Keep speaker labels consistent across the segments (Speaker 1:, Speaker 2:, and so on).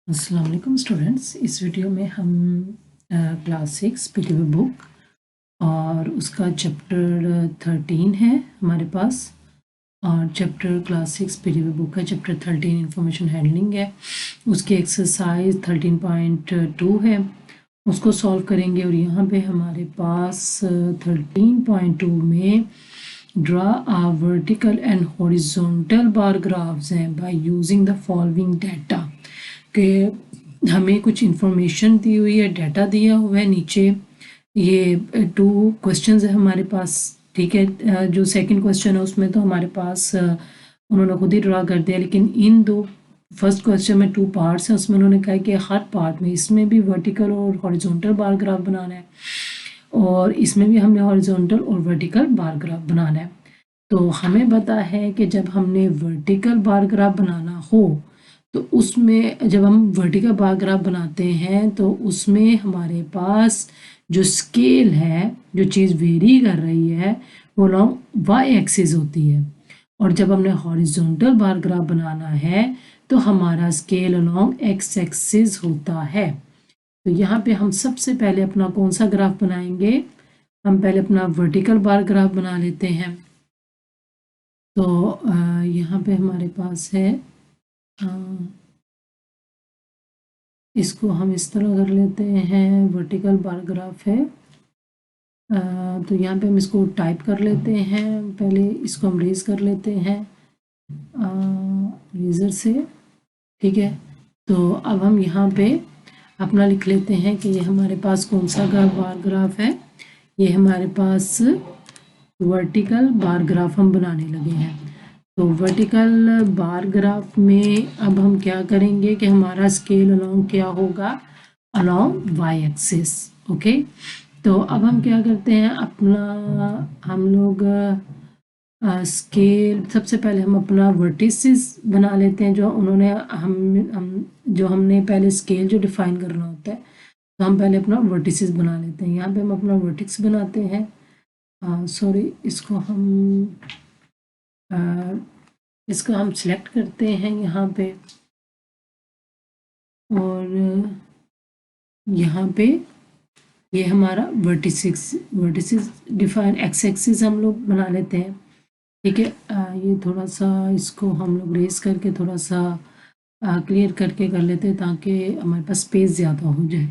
Speaker 1: अस्सलाम वालेकुम स्टूडेंट्स। इस वीडियो में हम क्लास 6 पीटीवी बुक और उसका चैप्टर 13 है हमारे पास। और चैप्टर क्लास 6 पीटीवी बुक का चैप्टर 13 इंफॉर्मेशन हैंडलिंग है। उसकी एक्सरसाइज 13.2 है, उसको सॉल्व करेंगे। और यहाँ पे हमारे पास 13.2 में draw a vertical and horizontal bar graphs हैं by using the following data. कि हमें कुछ इंफॉर्मेशन दी हुई है, डाटा दिया हुआ है नीचे। ये 2 क्वेश्चंस है हमारे पास, ठीक है। जो सेकंड क्वेश्चन है उसमें तो हमारे पास उन्होंने खुद ही ड्रा कर दिया, लेकिन इन दो फर्स्ट क्वेश्चन में 2 पार्ट्स हैं, उसमें उन्होंने कहा कि हर पार्ट में इसमें भी वर्टिकल और हॉरिजॉन्टल बार ग्राफ बनाना है और इसमें भी हमने हॉरिजॉन्टल और वर्टिकल बार ग्राफ बनाना है। तो हमें पता है कि जब हमने वर्टिकल बार ग्राफ बनाना हो तो उसमें जब हम वर्टिकल बार ग्राफ बनाते हैं तो उसमें हमारे पास जो स्केल है, जो चीज़ वेरी कर रही है, वो लॉन्ग वाई एक्सिस होती है। और जब हमने हॉरिजॉन्टल बार ग्राफ बनाना है तो हमारा स्केल लॉन्ग एक्स एक्सिस होता है। तो यहाँ पे हम सबसे पहले अपना कौन सा ग्राफ बनाएंगे? हम पहले अपना वर्टिकल बार ग्राफ बना लेते हैं। तो यहाँ पे हमारे पास है, इसको हम इस तरह कर लेते हैं, वर्टिकल बार ग्राफ है। तो यहाँ पे हम इसको टाइप कर लेते हैं। पहले इसको हम रेज कर लेते हैं रेजर से, ठीक है। तो अब हम यहाँ पे अपना लिख लेते हैं कि ये हमारे पास कौन सा बार ग्राफ है। ये हमारे पास वर्टिकल बार ग्राफ हम बनाने लगे हैं। तो वर्टिकल बार ग्राफ में अब हम क्या करेंगे कि हमारा स्केल अलोंग क्या होगा? Along Y axis, okay. तो अब हम क्या करते हैं, अपना हम लोग स्केल सबसे पहले हम अपना वर्टिसेस बना लेते हैं। जो उन्होंने हम जो हमने पहले स्केल जो डिफाइन करना होता है, तो हम पहले अपना वर्टिसेस बना लेते हैं। यहाँ पे हम अपना वर्टिक्स बनाते हैं। सॉरी, इसको हम सिलेक्ट करते हैं यहाँ पे, और यहाँ पे ये हमारा वर्टिसेस डिफाइन एक्स एक्सिस हम लोग बना लेते हैं, ठीक है। ये थोड़ा सा इसको हम लोग रेस करके थोड़ा सा क्लियर करके कर लेते हैं ताकि हमारे पास स्पेस ज़्यादा हो जाए।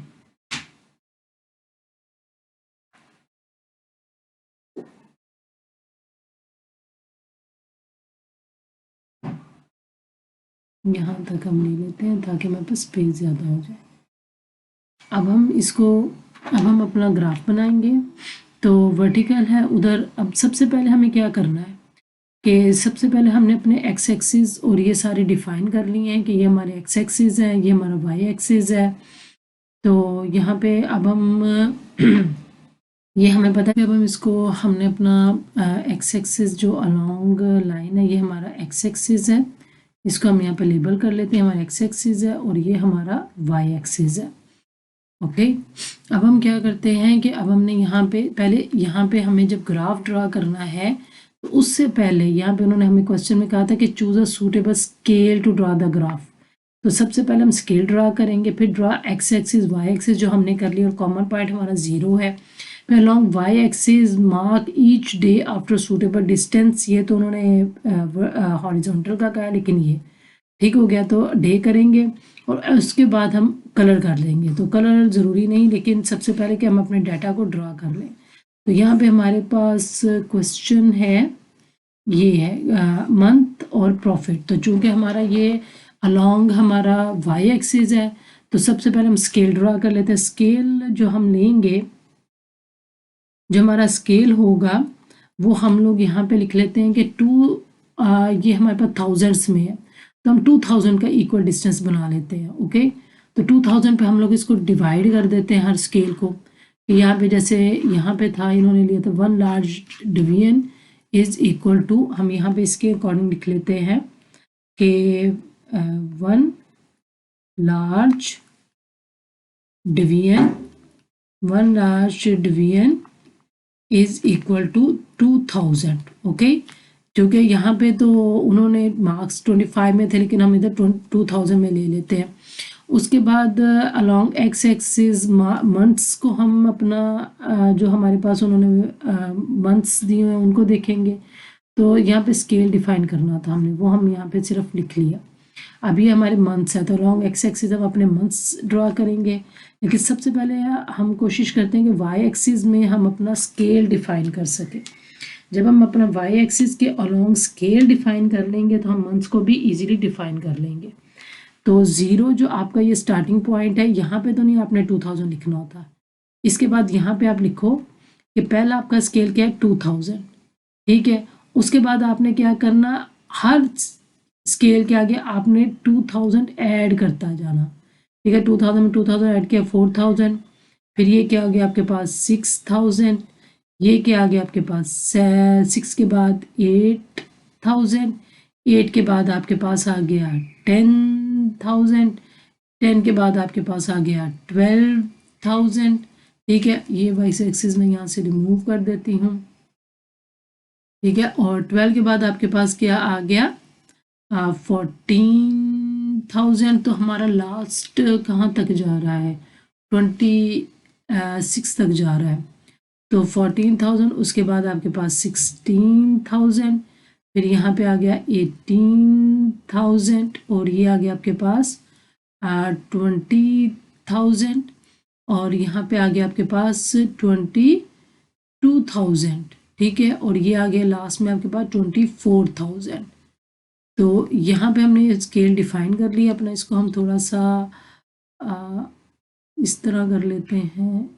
Speaker 1: यहाँ तक हम ले लेते हैं ताकि हमारे पास स्पेस ज़्यादा हो जाए। अब हम अपना ग्राफ बनाएंगे। तो वर्टिकल है उधर। अब सबसे पहले हमें क्या करना है कि सबसे पहले हमने अपने एक्स एक्सिस और ये सारे डिफाइन कर लिए हैं कि ये हमारे एक्स एक्सिस है, ये हमारा वाई एक्सिस है। तो यहाँ पे अब हम ये हमें पता है कि अब हम इसको हमने अपना एक्स एक्सिस जो अलोंग लाइन है, ये हमारा एक्स एक्सिस है। इसको हम यहाँ पे लेबल कर लेते हैं, हमारा एक्स एक्सिस है और ये हमारा वाई एक्सिस है, ओके। अब हम क्या करते हैं कि अब हमने यहाँ पे पहले यहाँ पे हमें जब ग्राफ ड्रा करना है तो उससे पहले यहाँ पे उन्होंने हमें क्वेश्चन में कहा था कि choose a suitable scale to draw the graph. तो सबसे पहले हम स्केल ड्रा करेंगे, फिर draw X axis Y axis जो हमने कर लिया और कॉमन पॉइंट हमारा 0 है। फिर along Y axis mark each day after suitable distance. ये तो उन्होंने हॉरिजॉन्टल का कहा, लेकिन ये ठीक हो गया। तो डे करेंगे और उसके बाद हम कलर कर लेंगे। तो कलर ज़रूरी नहीं, लेकिन सबसे पहले कि हम अपने डाटा को ड्रा कर लें। तो यहाँ पे हमारे पास क्वेश्चन है, ये है मंथ और प्रॉफिट। तो चूंकि हमारा ये अलोंग हमारा वाई एक्सिस है, तो सबसे पहले हम स्केल ड्रा कर लेते हैं। स्केल जो हम लेंगे, जो हमारा स्केल होगा वो हम लोग यहाँ पे लिख लेते हैं कि ये हमारे पास थाउजेंड्स में है, तो हम 2000 का इक्वल डिस्टेंस बना लेते हैं, ओके। तो 2000 पे हम लोग इसको डिवाइड कर देते हैं हर स्केल को। यहाँ पे जैसे यहाँ पे था, इन्होंने लिया था 1 large division is equal to, हम यहाँ पे इसके अकॉर्डिंग लिख लेते हैं कि 1 large division is equal to 2000, okay. क्योंकि यहाँ पे तो उन्होंने मार्क्स 25 में थे, लेकिन हम इधर 2000 में ले लेते हैं। उसके बाद अलोंग एक्स एक्सिस मंथ्स को हम अपना जो हमारे पास उन्होंने मंथ्स दिए हैं उनको देखेंगे। तो यहाँ पे स्केल डिफाइन करना था हमने, वो हम यहाँ पे सिर्फ लिख लिया। अभी हमारे मंथ्स है तो अलोंग एक्स एक्सिस हम अपने मंथ्स ड्रा करेंगे, लेकिन सबसे पहले हम कोशिश करते हैं कि वाई एक्सिस में हम अपना स्केल डिफाइन कर सकें। जब हम अपना वाई एक्सिस के अलोंग स्केल डिफाइन कर लेंगे तो हम मंथ्स को भी इजीली डिफाइन कर लेंगे। तो 0 जो आपका ये स्टार्टिंग पॉइंट है, यहाँ पे तो नहीं आपने 2000 लिखना होता। इसके बाद यहाँ पे आप लिखो कि पहला आपका स्केल क्या है 2000, ठीक है। उसके बाद आपने क्या करना, हर स्केल के आगे आपने 2000 ऐड करता जाना, ठीक है। 2000 में 2000 ऐड किया 4000, फिर ये क्या आ गया आपके पास 6000, ये क्या आ गया आपके पास 6 के बाद 8000, 8 के बाद आपके पास आ गया 10,000, 10 के बाद आपके पास आ गया 12,000, ठीक है। ये वाइस एक्सिस में यहाँ से रिमूव कर देती हूँ, ठीक है। और 12 के बाद आपके पास क्या आ गया 14,000। तो हमारा लास्ट कहाँ तक जा रहा है 26 तक जा रहा है। तो 14,000, उसके बाद आपके पास 16,000, फिर यहाँ पे आ गया 18,000, और ये आ गया आपके पास 20,000, और यहाँ पे आ गया आपके पास 22,000, ठीक है। और ये आ गया लास्ट में आपके पास 24,000। तो यहाँ पे हमने स्केल डिफाइन कर लिया अपना। इसको हम थोड़ा सा इस तरह कर लेते हैं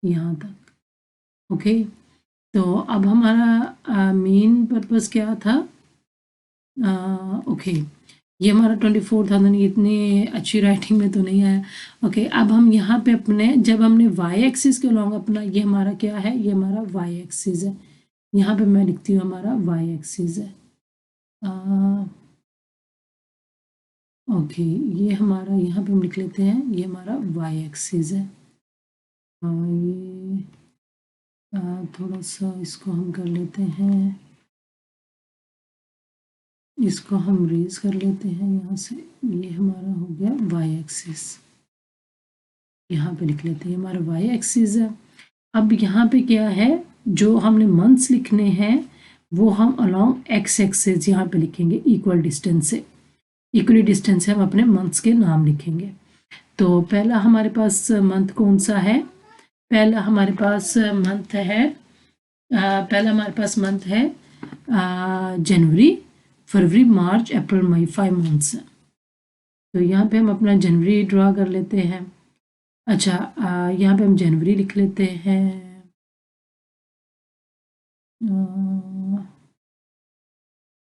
Speaker 1: यहाँ तक, ओके। तो अब हमारा मेन पर्पस क्या था, ओके। ये हमारा 24,000, इतनी अच्छी राइटिंग में तो नहीं आया, ओके। अब हम यहाँ पे अपने, जब हमने वाई एक्सिस के अलॉन्ग अपना, ये हमारा क्या है, ये हमारा वाई एक्सिस है। यहाँ पे मैं लिखती हूँ हमारा वाई एक्सिस है, ओके। ये हमारा यहाँ पे हम लिख लेते हैं, ये हमारा वाई एक्सिस है। ये थोड़ा सा इसको हम कर लेते हैं, इसको हम रेज कर लेते हैं यहाँ से। ये हमारा हो गया वाई एक्सिस, यहाँ पे लिख लेते हैं हमारा वाई एक्सिस है। अब यहाँ पे क्या है, जो हमने मंथ्स लिखने हैं वो हम अलोंग एक्स एक्सिस यहाँ पे लिखेंगे, इक्वल डिस्टेंस से, इक्वली डिस्टेंस से हम अपने मंथ्स के नाम लिखेंगे। तो पहला हमारे पास मंथ कौन सा है, पहला हमारे पास मंथ है जनवरी, फरवरी, मार्च, अप्रैल, मई, 5 मंथ्स हैं। तो यहाँ पे हम अपना जनवरी ड्रा कर लेते हैं। अच्छा, यहाँ पे हम जनवरी लिख लेते हैं,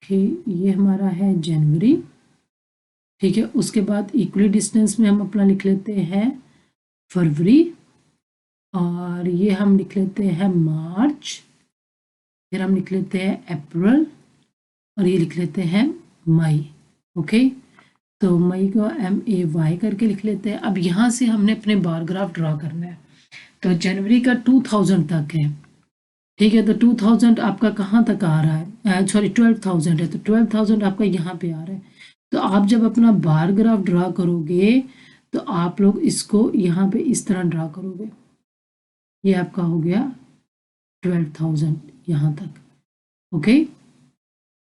Speaker 1: ये हमारा है जनवरी, ठीक है। उसके बाद इक्वली डिस्टेंस में हम अपना लिख लेते हैं फरवरी, और ये हम लिख लेते हैं मार्च, फिर हम लिख लेते हैं अप्रैल, और ये लिख लेते हैं मई, ओके। तो मई को MAY करके लिख लेते हैं। अब यहाँ से हमने अपने बार ग्राफ ड्रा करना है। तो जनवरी का 2000 तक है, ठीक है। तो 2000 आपका कहाँ तक आ रहा है, सॉरी 12,000 है, तो 12,000 आपका यहाँ पे आ रहा है। तो आप जब अपना बार ग्राफ ड्रा करोगे तो आप लोग इसको यहाँ पे इस तरह ड्रा करोगे, ये आपका हो गया 12,000 यहाँ तक, ओके।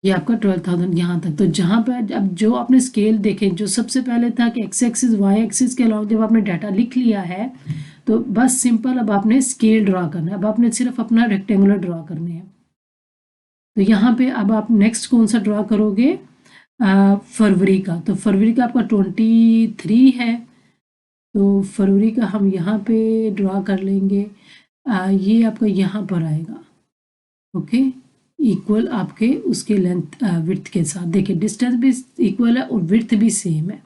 Speaker 1: ये आपका 12,000 यहाँ तक। तो जहाँ पे अब जो आपने स्केल देखे, जो सबसे पहले था कि एक्स एक्सिस वाई एक्सिस के अलावा जब आपने डाटा लिख लिया है तो बस सिंपल अब आपने स्केल ड्रा करना है, अब आपने सिर्फ अपना रेक्टेंगुलर ड्रा करने हैं। तो यहाँ पे अब आप नेक्स्ट कौन सा ड्रा करोगे, फरवरी का। तो फरवरी का आपका 23 है, तो फरवरी का हम यहाँ पे ड्रा कर लेंगे। ये आपका यहाँ पर आएगा, ओके, इक्वल आपके उसके लेंथ विड्थ के साथ। देखिए डिस्टेंस भी इक्वल है और विड्थ भी सेम है।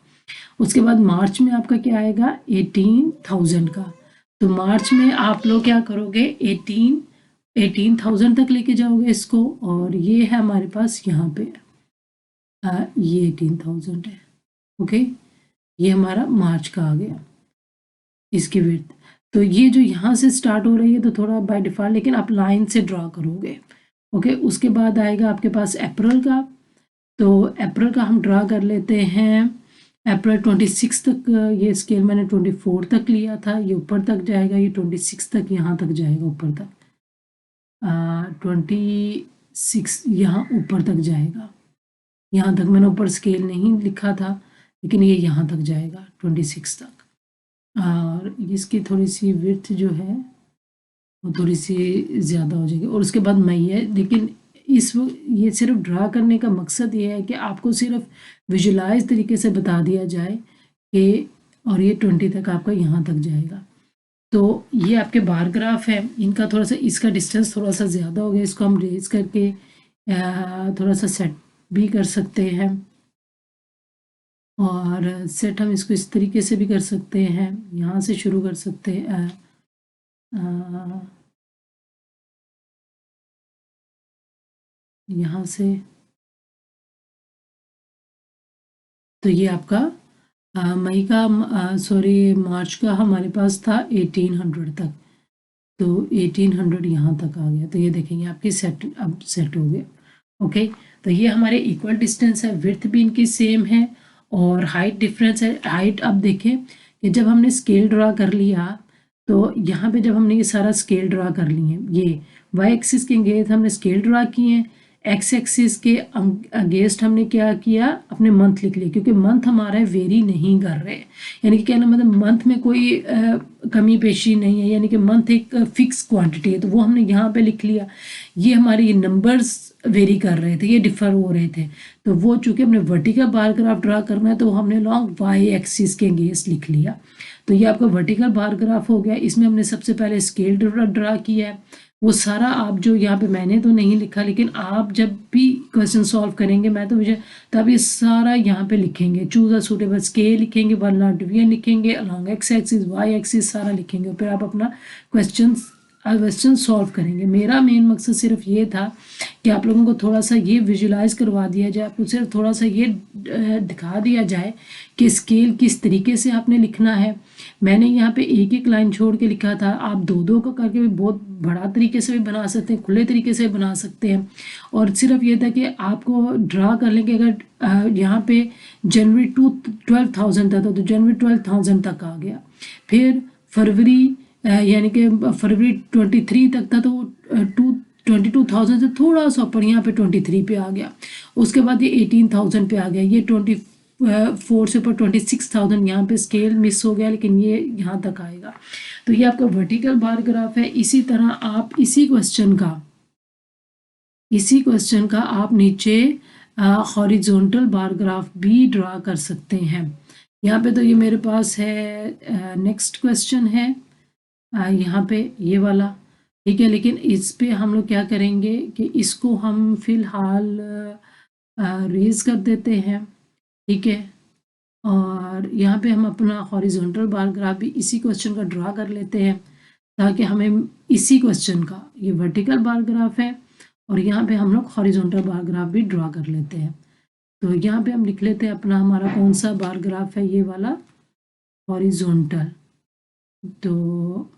Speaker 1: उसके बाद मार्च में आपका क्या आएगा 18,000 का। तो मार्च में आप लोग क्या करोगे 18,000 तक लेके जाओगे इसको, और ये है हमारे पास यहाँ पे ये 18,000 है, ओके। ये हमारा मार्च का आ गया इसकी विड्थ। तो ये जो यहाँ से स्टार्ट हो रही है तो थोड़ा बाय डिफॉल्ट, लेकिन आप लाइन से ड्रा करोगे, ओके। उसके बाद आएगा आपके पास अप्रैल का। तो अप्रैल का हम ड्रा कर लेते हैं अप्रैल 26 तक ये स्केल मैंने 24 तक लिया था, ये ऊपर तक जाएगा, ये 26 तक यहाँ तक जाएगा, ऊपर तक 26 यहाँ ऊपर तक जाएगा। यहाँ तक मैंने ऊपर स्केल नहीं लिखा था, लेकिन ये यहाँ तक जाएगा 26 तक। और इसकी थोड़ी सी विड्थ जो है वो थोड़ी सी ज़्यादा हो जाएगी। और उसके बाद मई है, लेकिन ये सिर्फ ड्रा करने का मकसद ये है कि आपको सिर्फ विजुलाइज तरीके से बता दिया जाए कि और ये 20 तक आपका यहाँ तक जाएगा। तो ये आपके बार ग्राफ है, इनका थोड़ा सा इसका डिस्टेंस थोड़ा सा ज़्यादा हो गया, इसको हम रेज करके थोड़ा सा सेट भी कर सकते हैं। और सेट हम इसको इस तरीके से भी कर सकते हैं, यहाँ से शुरू कर सकते हैं, यहाँ से। तो ये आपका मई का सॉरी मार्च का हमारे पास था 1800 तक, तो 1800 यहाँ तक आ गया। तो ये देखेंगे आपकी सेट अब सेट हो गया। ओके, तो ये हमारे इक्वल डिस्टेंस है, विड्थ भी इनकी सेम है और हाइट डिफरेंस है। हाइट अब देखें कि जब हमने स्केल ड्रा कर लिया, तो यहाँ पे जब हमने ये सारा स्केल ड्रा कर लिए, ये वाई एक्सिस के अगेंस्ट हमने स्केल ड्रा किए हैं, एक्स एक्सिस के अगेंस्ट हमने क्या किया, अपने मंथ लिख लिए, क्योंकि मंथ हमारा वेरी नहीं कर रहे, यानी कि कहना मतलब मंथ में कोई कमी पेशी नहीं है, यानी कि मंथ एक फिक्स क्वांटिटी है, तो वो हमने यहाँ पे लिख लिया। ये हमारे ये नंबर्स वेरी कर रहे थे, ये डिफर हो रहे थे, तो वो चूंकि हमने वर्टिकल बार ग्राफ ड्रा करना है, तो हमने लॉन्ग वाई एक्सिस के अगेंस्ट लिख लिया। तो ये आपका वर्टिकल बार ग्राफ हो गया। इसमें हमने सबसे पहले स्केल ड्रा किया है, वो सारा आप जो यहाँ पे मैंने तो नहीं लिखा, लेकिन आप जब भी क्वेश्चन सॉल्व करेंगे मैं तो मुझे तब ये सारा यहाँ पे लिखेंगे, चूज अ सूटेबल स्केल लिखेंगे, वन नॉट डिवीजन लिखेंगे, along X axis Y axis सारा लिखेंगे, फिर आप अपना क्वेश्चन सॉल्व करेंगे। मेरा मेन मकसद सिर्फ ये था कि आप लोगों को थोड़ा सा ये विजुलाइज करवा दिया जाए, आपको सिर्फ थोड़ा सा ये दिखा दिया जाए कि स्केल किस तरीके से आपने लिखना है। मैंने यहाँ पे एक एक लाइन छोड़ के लिखा था, आप दो दो को करके भी बहुत बड़ा तरीके से भी बना सकते हैं, खुले तरीके से बना सकते हैं। और सिर्फ ये था कि आपको ड्रा कर लेंगे, अगर यहाँ पे जनवरी 12,000 था तो जनवरी 12,000 तक आ गया, फिर फरवरी यानी कि फरवरी 23 तक था तो 22,000 से थोड़ा सा ऊपर यहाँ पे 23 पे आ गया, उसके बाद ये 18,000 पे आ गया, ये 24 से ऊपर 26,000 यहाँ पे स्केल मिस हो गया, लेकिन ये यहाँ तक आएगा। तो ये आपका वर्टिकल बार ग्राफ है। इसी तरह आप इसी क्वेश्चन का आप नीचे हॉरिजॉन्टल बार ग्राफ भी ड्रा कर सकते हैं। यहाँ पे तो ये मेरे पास है, नेक्स्ट क्वेश्चन है यहाँ पे ये वाला, ठीक है, लेकिन इस पे हम लोग क्या करेंगे कि इसको हम फिलहाल रेज कर देते हैं, ठीक है। और यहाँ पे हम अपना हॉरिजॉन्टल बार ग्राफ भी इसी क्वेश्चन का ड्रा कर लेते हैं, ताकि हमें इसी क्वेश्चन का, ये वर्टिकल बार ग्राफ है और यहाँ पे हम लोग हॉरिजॉन्टल बार ग्राफ भी ड्रा कर लेते हैं। तो यहाँ पे हम लिख लेते हैं अपना हमारा कौन सा बार ग्राफ है, ये वाला हॉरिजॉन्टल। तो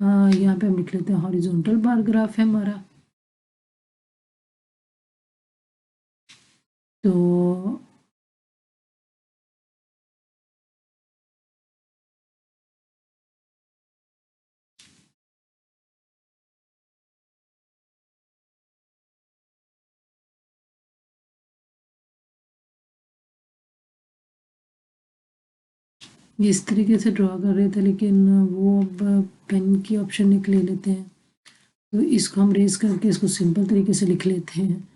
Speaker 1: यहाँ पे हम लिख लेते हैं हॉरिजॉन्टल बार ग्राफ है हमारा। तो इस तरीके से ड्रॉ कर रहे थे, लेकिन वो अब पेन की ऑप्शन ले लेते हैं, तो इसको हम रेज करके इसको सिंपल तरीके से लिख लेते हैं।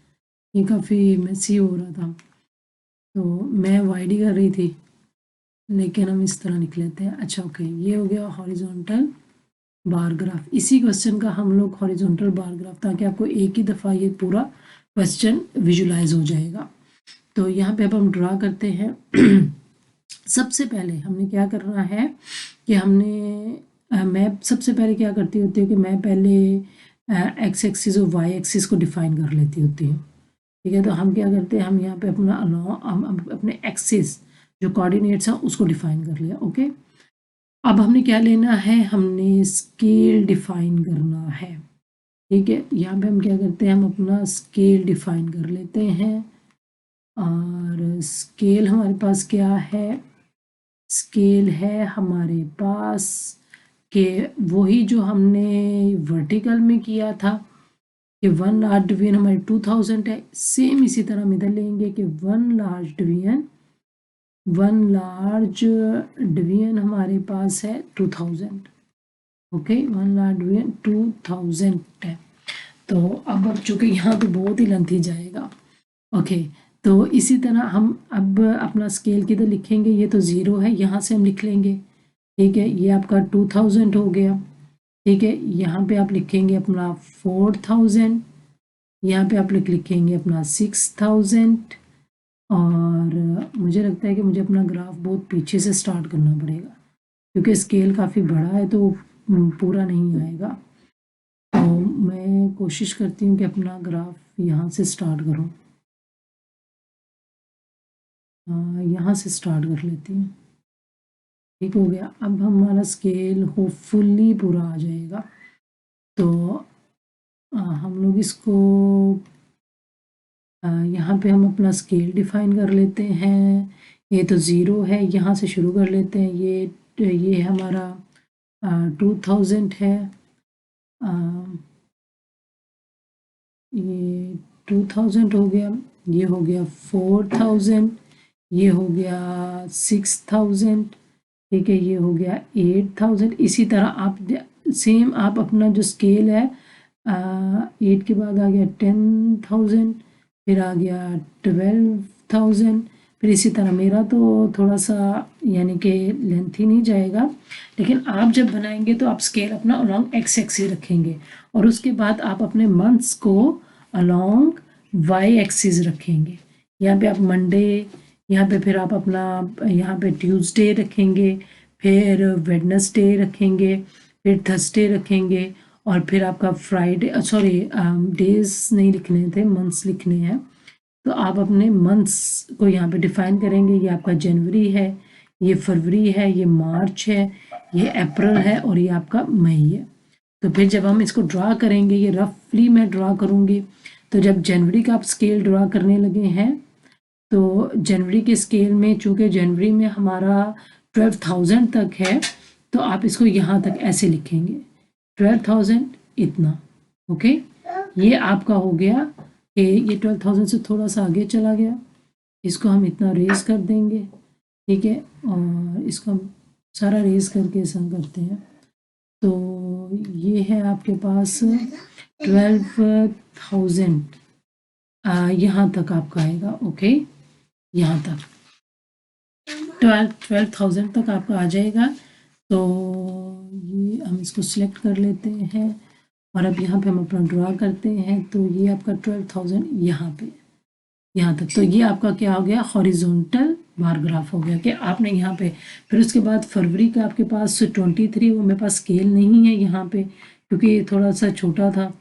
Speaker 1: ये काफ़ी मेसी हो रहा था, तो मैं वाइड कर रही थी, लेकिन हम इस तरह लिख लेते हैं। अच्छा ओके, ये हो गया हॉरिजॉन्टल बार ग्राफ। इसी क्वेश्चन का हम लोग हॉरिजॉन्टल बार ग्राफ, ताकि आपको एक ही दफ़ा ये पूरा क्वेश्चन विजुलाइज हो जाएगा। तो यहाँ पे अब हम ड्रा करते हैं। सबसे पहले हमने क्या करना है कि मैं सबसे पहले क्या करती होती हूँ कि मैं पहले एक्स एक्सिस और वाई एक्सिस को डिफाइन कर लेती होती हूँ, ठीक है। तो हम क्या करते हैं, हम यहाँ पे अपने एक्सिस जो कोऑर्डिनेट्स हैं उसको डिफाइन कर लिया, ओके। अब हमने क्या लेना है, हमने स्केल डिफाइन करना है, ठीक है, यहाँ पे हम क्या करते हैं, हम अपना स्केल डिफाइन कर लेते हैं। और स्केल हमारे पास क्या है, स्केल है हमारे पास कि वही जो हमने वर्टिकल में किया था कि 1 लार्ज डिवीजन हमारे 2000 है, सेम इसी तरह हम इधर लेंगे कि 1 लार्ज डिवीजन हमारे पास है 2000। ओके, 1 लार्ज डिवीजन 2000 है। तो अब चूंकि यहाँ पे बहुत ही लेंथी जाएगा। ओके, तो इसी तरह हम अब अपना स्केल किधर लिखेंगे, ये तो 0 है, यहाँ से हम लिख लेंगे। ठीक है, ये आपका 2000 हो गया। ठीक है, यहाँ पे आप लिखेंगे अपना 4000, यहाँ पे आप लिखेंगे अपना 6000। और मुझे लगता है कि मुझे अपना ग्राफ बहुत पीछे से स्टार्ट करना पड़ेगा क्योंकि स्केल काफ़ी बड़ा है तो पूरा नहीं आएगा। तो मैं कोशिश करती हूँ कि अपना ग्राफ यहाँ से स्टार्ट करूँ। यहाँ से स्टार्ट कर लेती हूँ। ठीक हो गया, अब हमारा स्केल होपफुली पूरा आ जाएगा। तो हम लोग इसको यहाँ पे हम अपना स्केल डिफाइन कर लेते हैं। ये तो 0 है, यहाँ से शुरू कर लेते हैं। ये हमारा 2000 है, ये 2000 हो गया, ये हो गया 4000, ये हो गया 6000। ठीक है, ये हो गया 8000। इसी तरह आप सेम आप अपना जो स्केल है 8 के बाद आ गया 10,000, फिर आ गया 12,000, फिर इसी तरह। मेरा तो थोड़ा सा यानी कि लेंथी नहीं जाएगा, लेकिन आप जब बनाएंगे तो आप स्केल अपना अलॉन्ग एक्स एक्सिस रखेंगे और उसके बाद आप अपने मंथ्स को अलॉन्ग वाई एक्सिस रखेंगे। यहाँ पे आप मंडे, यहाँ पे फिर आप अपना यहाँ पे ट्यूसडे रखेंगे, फिर वेडनेसडे रखेंगे, फिर थर्सडे रखेंगे और फिर आपका फ्राइडे, सॉरी डेज नहीं लिखने थे, मंथ्स लिखने हैं। तो आप अपने मंथ्स को यहाँ पे डिफाइन करेंगे। ये आपका जनवरी है, ये फरवरी है, ये मार्च है, ये अप्रैल है और ये आपका मई है। तो फिर जब हम इसको ड्रा करेंगे, ये रफली मैं ड्रा करूँगी। तो जब जनवरी का आप स्केल ड्रा करने लगे हैं तो जनवरी के स्केल में चूँकि जनवरी में हमारा 12,000 तक है तो आप इसको यहाँ तक ऐसे लिखेंगे 12,000 इतना। ओके, ये आपका हो गया कि ये 12,000 से थोड़ा सा आगे चला गया, इसको हम इतना रेज कर देंगे। ठीक है, और इसको हम सारा रेज करके ऐसा करते हैं। तो ये है आपके पास 12,000 यहाँ तक आपका आएगा। ओके, यहाँ तक 12,000 तक आपका आ जाएगा। तो ये हम इसको सिलेक्ट कर लेते हैं और अब यहाँ पे हम अपना ड्रा करते हैं। तो ये आपका 12,000 यहाँ तक। तो ये आपका क्या हो गया, हॉरिजॉन्टल बार ग्राफ हो गया कि आपने यहाँ पे। फिर उसके बाद फरवरी का आपके पास 23, वो मेरे पास स्केल नहीं है यहाँ पे क्योंकि ये थोड़ा सा छोटा था।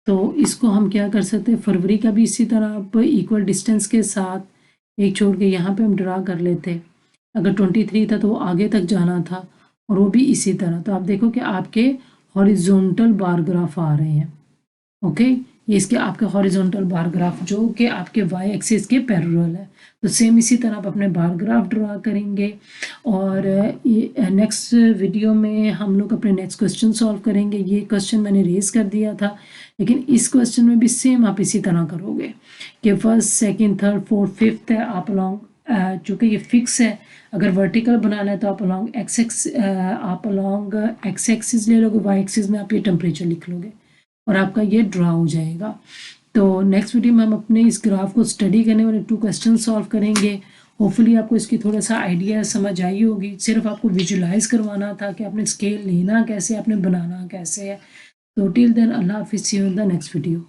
Speaker 1: तो इसको हम क्या कर सकते हैं, फरवरी का भी इसी तरह आप इक्वल डिस्टेंस के साथ एक छोड़ के यहाँ पे हम ड्रा कर लेते। अगर 23 था तो वो आगे तक जाना था और वो भी इसी तरह। तो आप देखो कि आपके हॉरिजॉन्टल बार ग्राफ आ रहे हैं। ओके, ये इसके आपके हॉरिजॉन्टल बार ग्राफ जो कि आपके वाई एक्सिस के पैरेलल है। तो सेम इसी तरह आप अपने बार ग्राफ ड्रा करेंगे और ये नेक्स्ट वीडियो में हम लोग अपने नेक्स्ट क्वेश्चन सॉल्व करेंगे। ये क्वेश्चन मैंने रेज कर दिया था, लेकिन इस क्वेश्चन में भी सेम आप इसी तरह करोगे कि first, second, third, fourth, fifth है आप अलॉन्ग, चूँकि ये फिक्स है। अगर वर्टिकल बनाना है तो आप अलॉन्ग एक्स एक्सिस ले लोगे, वाई एक्सिस में आप ये टेम्परेचर लिख लोगे और आपका ये ड्रा हो जाएगा। तो नेक्स्ट वीडियो में हम अपने इस ग्राफ को स्टडी करने वाले 2 क्वेश्चन सॉल्व करेंगे। होपफुली आपको इसकी थोड़ा सा आइडिया समझ आई होगी। सिर्फ आपको विजुलाइज करवाना था कि आपने स्केल लेना कैसे, आपने बनाना कैसे है। तो टिल देन, अल्लाह हाफिज़, see you in the next video.